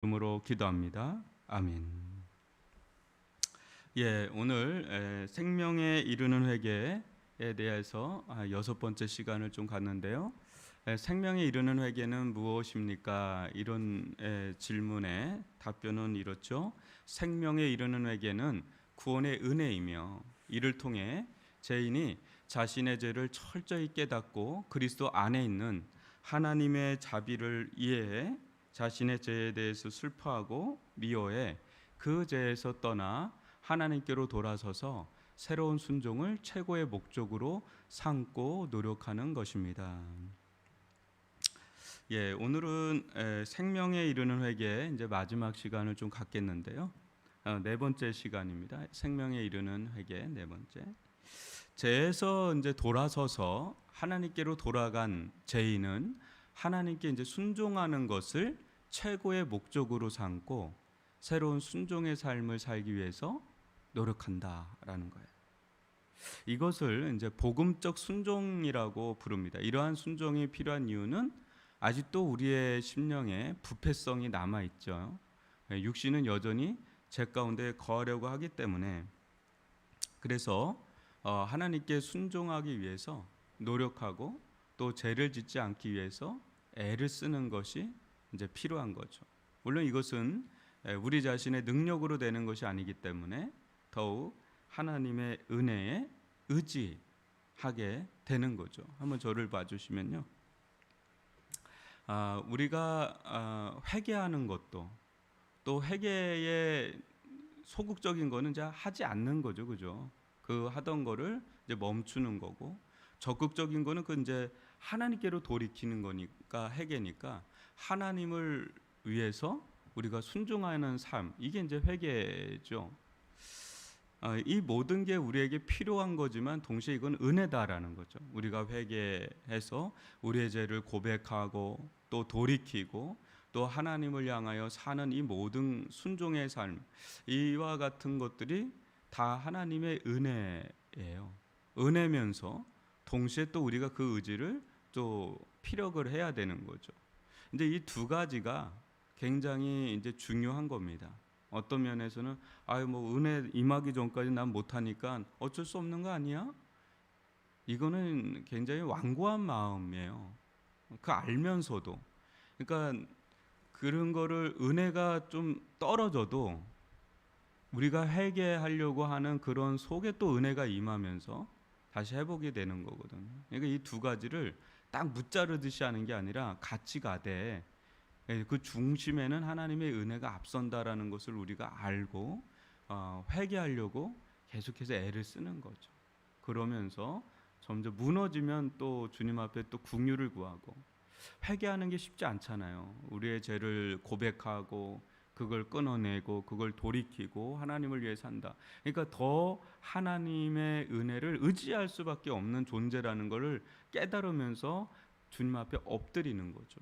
이름으로 기도합니다. 아멘. 오늘 생명에 이르는 회개에 대해서 여섯 번째 시간을 좀 갖는데요. 생명에 이르는 회개는 무엇입니까? 이런 질문에 답변은 이렇죠. 생명에 이르는 회개는 구원의 은혜이며 이를 통해 죄인이 자신의 죄를 철저히 깨닫고 그리스도 안에 있는 하나님의 자비를 이해해 자신의 죄에 대해서 슬퍼하고 미워해 그 죄에서 떠나 하나님께로 돌아서서 새로운 순종을 최고의 목적으로 삼고 노력하는 것입니다. 오늘은 생명에 이르는 회개 이제 마지막 시간을 좀 갖겠는데요. 네 번째 시간입니다. 생명에 이르는 회개 네 번째. 죄에서 이제 돌아서서 하나님께로 돌아간 죄인은 하나님께 이제 순종하는 것을 최고의 목적으로 삼고 새로운 순종의 삶을 살기 위해서 노력한다라는 거예요. 이것을 이제 복음적 순종이라고 부릅니다. 이러한 순종이 필요한 이유는 아직도 우리의 심령에 부패성이 남아 있죠. 육신은 여전히 죄 가운데 거하려고 하기 때문에 그래서 하나님께 순종하기 위해서 노력하고 또 죄를 짓지 않기 위해서 애를 쓰는 것이 이제 필요한 거죠. 물론 이것은 우리 자신의 능력으로 되는 것이 아니기 때문에 더욱 하나님의 은혜에 의지하게 되는 거죠. 한번 저를 봐주시면요. 우리가 회개하는 것도 또 회개의 소극적인 거는 이제 하지 않는 거죠, 그죠? 그 하던 거를 이제 멈추는 거고, 적극적인 거는 그 이제 하나님께로 돌이키는 거니까 회개니까 하나님을 위해서 우리가 순종하는 삶, 이게 이제 회개죠. 이 모든 게 우리에게 필요한 거지만 동시에 이건 은혜다라는 거죠. 우리가 회개해서 우리의 죄를 고백하고 또 돌이키고 또 하나님을 향하여 사는 이 모든 순종의 삶, 이와 같은 것들이 다 하나님의 은혜예요. 은혜면서 동시에 또 우리가 그 의지를 또 피력을 해야 되는 거죠. 이제 이 두 가지가 굉장히 이제 중요한 겁니다. 어떤 면에서는 뭐 은혜 임하기 전까지 난 못하니까 어쩔 수 없는 거 아니야? 이거는 굉장히 완고한 마음이에요. 그 알면서도, 그러니까 그런 거를 은혜가 좀 떨어져도 우리가 회개하려고 하는 그런 속에 또 은혜가 임하면서 다시 해보게 되는 거거든요. 그러니까 이 두 가지를 딱 무자르듯이 하는 게 아니라 같이 가되 그 중심에는 하나님의 은혜가 앞선다라는 것을 우리가 알고 회개하려고 계속해서 애를 쓰는 거죠. 그러면서 점점 무너지면 또 주님 앞에 또 긍휼을 구하고, 회개하는 게 쉽지 않잖아요. 우리의 죄를 고백하고 그걸 끊어내고 그걸 돌이키고 하나님을 위해 산다. 그러니까 더 하나님의 은혜를 의지할 수밖에 없는 존재라는 것을 깨달으면서 주님 앞에 엎드리는 거죠.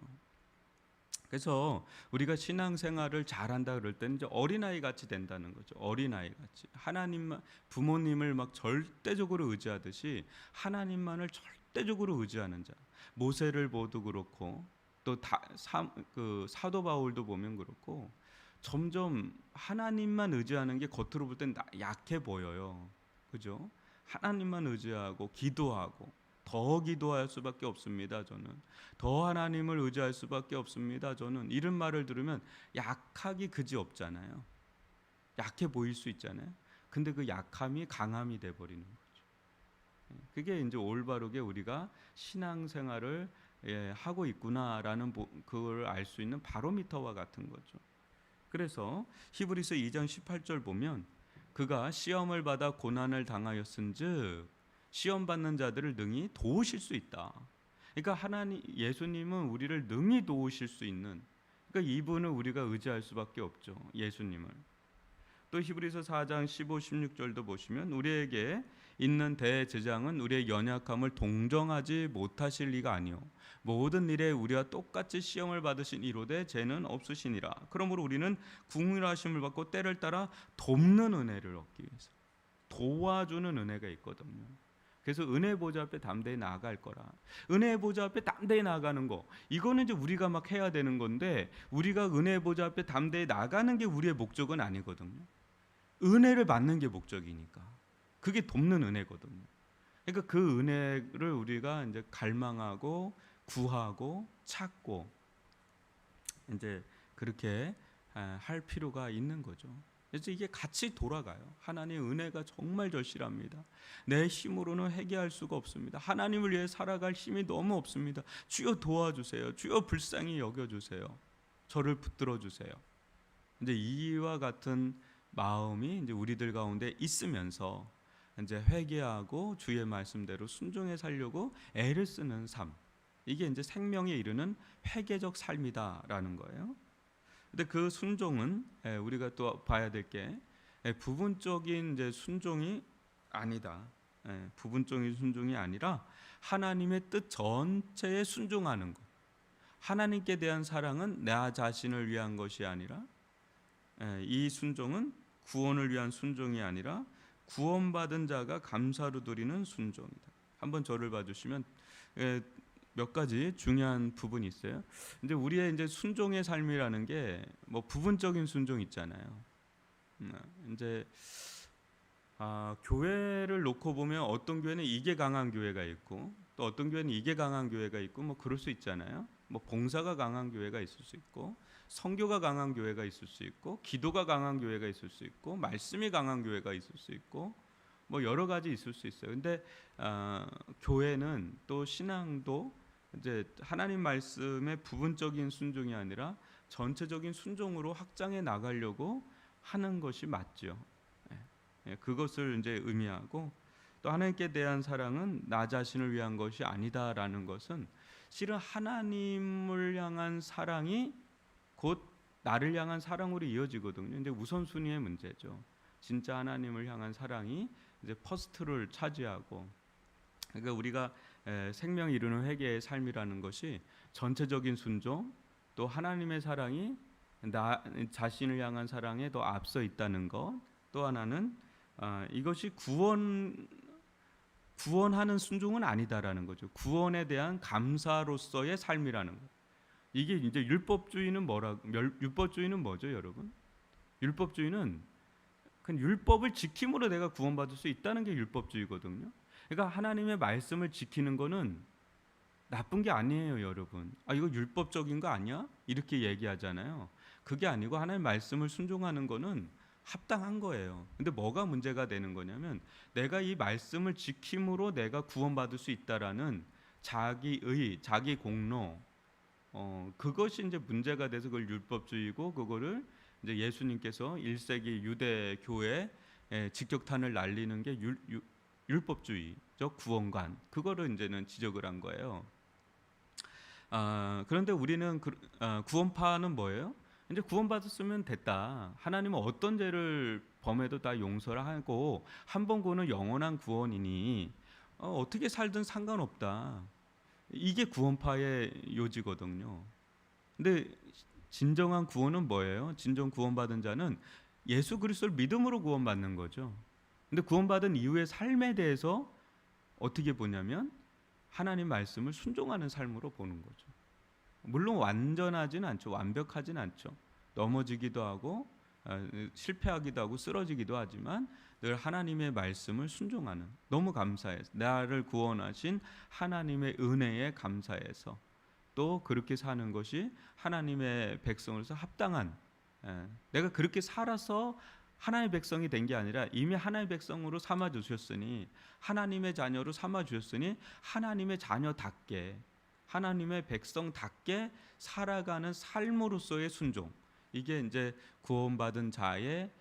그래서 우리가 신앙생활을 잘한다 그럴 때는 이제 어린아이 같이 된다는 거죠. 어린아이 같이 하나님만, 부모님을 막 절대적으로 의지하듯이 하나님만을 절대적으로 의지하는 자. 모세를 보도 그렇고 또 사도 바울도 보면 그렇고 점점 하나님만 의지하는 게 겉으로 볼 땐 약해 보여요. 그죠? 하나님만 의지하고 기도하고 더 기도할 수밖에 없습니다. 저는 더 하나님을 의지할 수밖에 없습니다. 저는 이런 말을 들으면 약하기 그지없잖아요. 약해 보일 수 있잖아요. 근데 그 약함이 강함이 돼 버리는 거죠. 그게 이제 올바르게 우리가 신앙생활을 하고 있구나라는 그걸 알 수 있는 바로미터와 같은 거죠. 그래서 히브리서 2장 18절 보면 그가 시험을 받아 고난을 당하였은즉 시험 받는 자들을 능히 도우실 수 있다. 그러니까 예수님은 우리를 능히 도우실 수 있는, 그러니까 이분을 우리가 의지할 수밖에 없죠. 예수님을. 또 히브리서 4장 15, 16절도 보시면 우리에게 있는 대제장은 우리의 연약함을 동정하지 못하실 리가 아니요 모든 일에 우리와 똑같이 시험을 받으신 이로되 죄는 없으시니라. 그러므로 우리는 긍휼하심을 받고 때를 따라 돕는 은혜를 얻기 위해서 도와주는 은혜가 있거든요. 그래서 은혜 보좌 앞에 담대히 나아갈 거라. 은혜 보좌 앞에 담대히 나아가는 거, 이거는 이제 우리가 막 해야 되는 건데, 우리가 은혜 보좌 앞에 담대히 나가는 게 우리의 목적은 아니거든요. 은혜를 받는 게 목적이니까. 그게 돕는 은혜거든요. 그러니까 그 은혜를 우리가 이제 갈망하고 구하고 찾고 이제 그렇게 할 필요가 있는 거죠. 그래서 이게 같이 돌아가요. 하나님의 은혜가 정말 절실합니다. 내 힘으로는 회개할 수가 없습니다. 하나님을 위해 살아갈 힘이 너무 없습니다. 주여 도와주세요. 주여 불쌍히 여겨주세요. 저를 붙들어 주세요. 이제 이와 같은 마음이 이제 우리들 가운데 있으면서 이제 회개하고 주의 말씀대로 순종해 살려고 애를 쓰는 삶, 이게 이제 생명에 이르는 회개적 삶이다라는 거예요. 근데 그 순종은 우리가 또 봐야 될 게 부분적인 이제 순종이 아니다. 부분적인 순종이 아니라 하나님의 뜻 전체에 순종하는 것. 하나님께 대한 사랑은 나 자신을 위한 것이 아니라, 이 순종은 구원을 위한 순종이 아니라 구원받은 자가 감사로 드리는 순종이다. 한번 저를 봐주시면 몇 가지 중요한 부분이 있어요. 이제 우리의 이제 순종의 삶이라는 게 뭐 부분적인 순종 있잖아요. 이제 교회를 놓고 보면 어떤 교회는 이게 강한 교회가 있고 또 어떤 교회는 이게 강한 교회가 있고 뭐 그럴 수 있잖아요. 뭐 봉사가 강한 교회가 있을 수 있고 선교가 강한 교회가 있을 수 있고 기도가 강한 교회가 있을 수 있고 말씀이 강한 교회가 있을 수 있고 뭐 여러 가지 있을 수 있어요. 근데 교회는 또 신앙도 이제 하나님 말씀의 부분적인 순종이 아니라 전체적인 순종으로 확장해 나가려고 하는 것이 맞죠. 그것을 이제 의미하고, 또 하나님께 대한 사랑은 나 자신을 위한 것이 아니다라는 것은 실은 하나님을 향한 사랑이 곧 나를 향한 사랑으로 이어지거든요. 이제 우선순위의 문제죠. 진짜 하나님을 향한 사랑이 이제 퍼스트를 차지하고, 그러니까 우리가 생명 이루는 회개의 삶이라는 것이 전체적인 순종, 또 하나님의 사랑이 나 자신을 향한 사랑에 더 앞서 있다는 것, 또 하나는 이것이 구원하는 순종은 아니다라는 거죠. 구원에 대한 감사로서의 삶이라는 것. 이게 이제 율법주의는 율법주의는 뭐죠, 여러분? 율법주의는 그 율법을 지킴으로 내가 구원받을 수 있다는 게 율법주의거든요. 그러니까 하나님의 말씀을 지키는 거는 나쁜 게 아니에요, 여러분. 이거 율법적인 거 아니야? 이렇게 얘기하잖아요. 그게 아니고 하나님의 말씀을 순종하는 거는 합당한 거예요. 근데 뭐가 문제가 되는 거냐면 내가 이 말씀을 지킴으로 내가 구원받을 수 있다라는 자기의, 자기 공로, 그것이 이제 문제가 돼서 그걸 율법주의고, 그거를 이제 예수님께서 1세기 유대 교회에 직격탄을 날리는 게 율법주의적 구원관, 그거를 이제는 지적을 한 거예요. 그런데 우리는 구원파는 뭐예요? 이제 구원받았으면 됐다. 하나님은 어떤 죄를 범해도 다 용서를 하고 한 번 구원은 영원한 구원이니 어떻게 살든 상관없다. 이게 구원파의 요지거든요. 근데 진정한 구원은 뭐예요? 진정 구원받은 자는 예수 그리스도를 믿음으로 구원받는 거죠. 근데 구원받은 이후의 삶에 대해서 어떻게 보냐면 하나님 말씀을 순종하는 삶으로 보는 거죠. 물론 완전하진 않죠. 완벽하진 않죠. 넘어지기도 하고 실패하기도 하고 쓰러지기도 하지만 늘 하나님의 말씀을 순종하는, 너무 감사해서 나를 구원하신 하나님의 은혜에 감사해서 또 그렇게 사는 것이 하나님의 백성으로서 합당한, 내가 그렇게 살아서 하나님의 백성이 된 게 아니라 이미 하나님의 백성으로 삼아 주셨으니, 하나님의 자녀로 삼아 주셨으니 하나님의 자녀답게, 하나님의 백성답게 살아가는 삶으로서의 순종, 이게 이제 구원받은 자의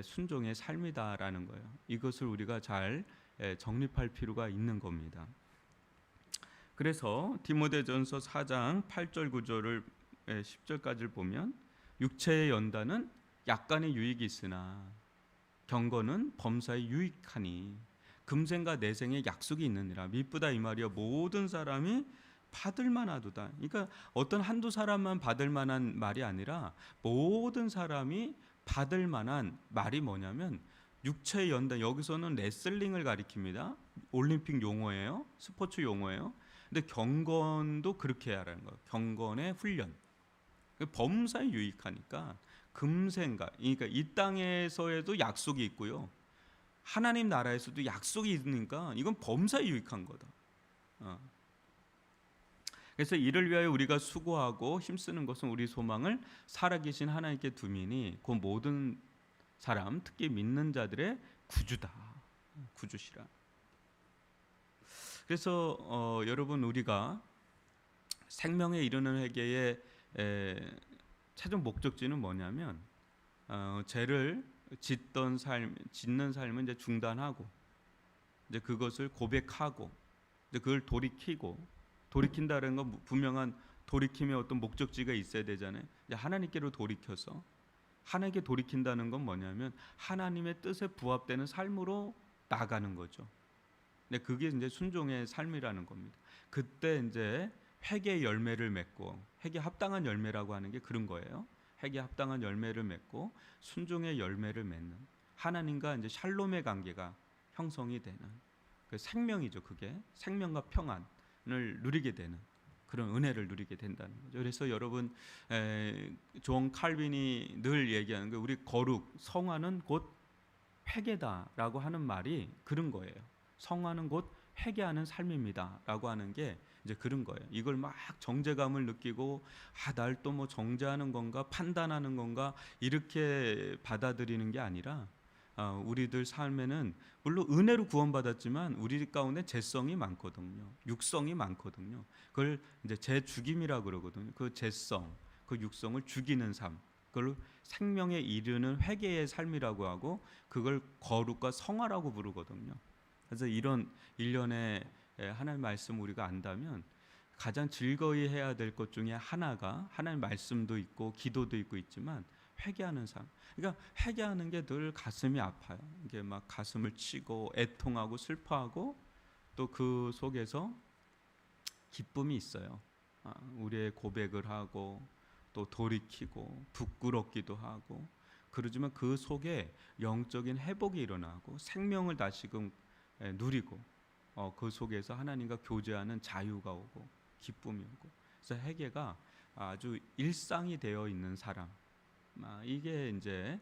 순종의 삶이다라는 거예요. 이것을 우리가 잘 정립할 필요가 있는 겁니다. 그래서 디모데전서 4장 8절 9절을 10절까지를 보면 육체의 연단은 약간의 유익이 있으나 경건은 범사에 유익하니 금생과 내생에 약속이 있느니라. 미쁘다 이 말이여 모든 사람이 받을 만하도다. 그러니까 어떤 한두 사람만 받을 만한 말이 아니라 모든 사람이 받을 만한 말이 뭐냐면 육체의 연단, 여기서는 레슬링을 가리킵니다. 올림픽 용어예요. 스포츠 용어예요. 근데 경건도 그렇게 해야 하는 거예요. 경건의 훈련. 범사에 유익하니까 금생각, 그러니까 이 땅에서에도 약속이 있고요. 하나님 나라에서도 약속이 있으니까 이건 범사에 유익한 거다. 그래서 이를 위하여 우리가 수고하고 힘쓰는 것은 우리 소망을 살아계신 하나님께 두미니 그 모든 사람, 특히 믿는 자들의 구주다. 구주시라. 그래서 여러분, 우리가 생명에 이르는 회개의 최종 목적지는 뭐냐면 죄를 짓는 삶은 이제 중단하고, 이제 그것을 고백하고, 이제 그걸 돌이킨다는 건 분명한 돌이킴의 어떤 목적지가 있어야 되잖아요. 이제 하나님께로 돌이켜서, 하나님께 돌이킨다는 건 뭐냐면 하나님의 뜻에 부합되는 삶으로 나가는 거죠. 근데 그게 이제 순종의 삶이라는 겁니다. 그때 이제 회개의 열매를 맺고, 회개 합당한 열매라고 하는 게 그런 거예요. 회개 합당한 열매를 맺고 순종의 열매를 맺는, 하나님과 이제 샬롬의 관계가 형성이 되는 그 생명이죠. 그게 생명과 평안을 누리게 되는 그런 은혜를 누리게 된다는 거죠. 그래서 여러분, 존 칼빈이 늘 얘기하는 게, 우리 거룩, 성화는 곧 회개다라고 하는 말이 그런 거예요. 성화는 곧 회개하는 삶입니다라고 하는 게 이제 그런 거예요. 이걸 막 정죄감을 느끼고, 날 또 뭐 정죄하는 건가, 판단하는 건가, 이렇게 받아들이는 게 아니라, 우리들 삶에는 물론 은혜로 구원받았지만 우리 가운데 죄성이 많거든요. 육성이 많거든요. 그걸 이제 죄죽임이라고 그러거든요. 그 죄성, 그 육성을 죽이는 삶, 그걸 생명에 이르는 회개의 삶이라고 하고, 그걸 거룩과 성화라고 부르거든요. 그래서 이런 일련의 하나님의 말씀 우리가 안다면 가장 즐거이 해야 될 것 중에 하나가, 하나님의 말씀도 있고 기도도 있고 있지만 회개하는 삶. 그러니까 회개하는 게 늘 가슴이 아파요. 이게 막 가슴을 치고 애통하고 슬퍼하고, 또 그 속에서 기쁨이 있어요. 우리의 고백을 하고 또 돌이키고 부끄럽기도 하고, 그러지만 그 속에 영적인 회복이 일어나고 생명을 다시금 누리고, 그 속에서 하나님과 교제하는 자유가 오고 기쁨이 오고, 그래서 회개가 아주 일상이 되어 있는 사람, 이게 이제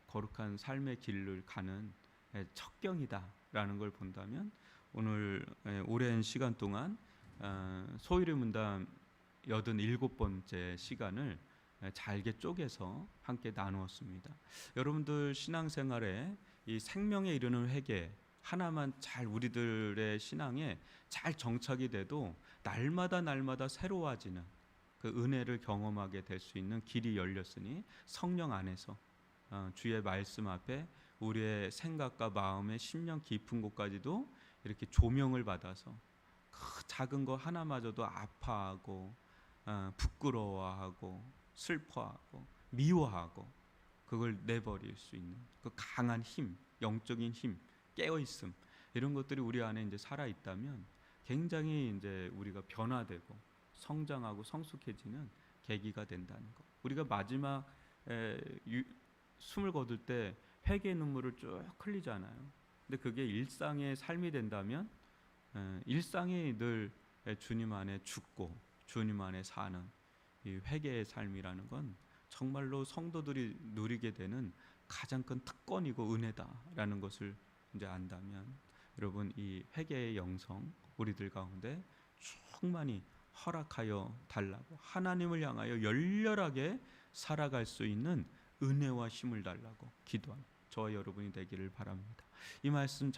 거룩한 삶의 길을 가는 척경이다라는 걸 본다면, 오늘 오랜 시간 동안 소위의 문답 87번째 시간을 잘게 쪼개서 함께 나누었습니다. 여러분들 신앙생활에 이 생명에 이르는 회개 하나만 잘 우리들의 신앙에 잘 정착이 돼도 날마다 새로워지는 그 은혜를 경험하게 될 수 있는 길이 열렸으니, 성령 안에서 주의 말씀 앞에 우리의 생각과 마음의 심령 깊은 곳까지도 이렇게 조명을 받아서 그 작은 거 하나마저도 아파하고 부끄러워하고 슬퍼하고 미워하고 그걸 내버릴 수 있는 그 강한 힘, 영적인 힘, 깨어있음, 이런 것들이 우리 안에 이제 살아 있다면 굉장히 이제 우리가 변화되고 성장하고 성숙해지는 계기가 된다는 것. 우리가 마지막 숨을 거둘 때 회개의 눈물을 쭉 흘리잖아요. 근데 그게 일상의 삶이 된다면, 일상이 늘 주님 안에 죽고 주님 안에 사는 이 회개의 삶이라는 건 정말로 성도들이 누리게 되는 가장 큰 특권이고 은혜다라는 것을 이제 안다면, 여러분, 이 회개의 영성 우리들 가운데 충만히 허락하여 달라고, 하나님을 향하여 열렬하게 살아갈 수 있는 은혜와 힘을 달라고 기도하는 저와 여러분이 되기를 바랍니다. 이 말씀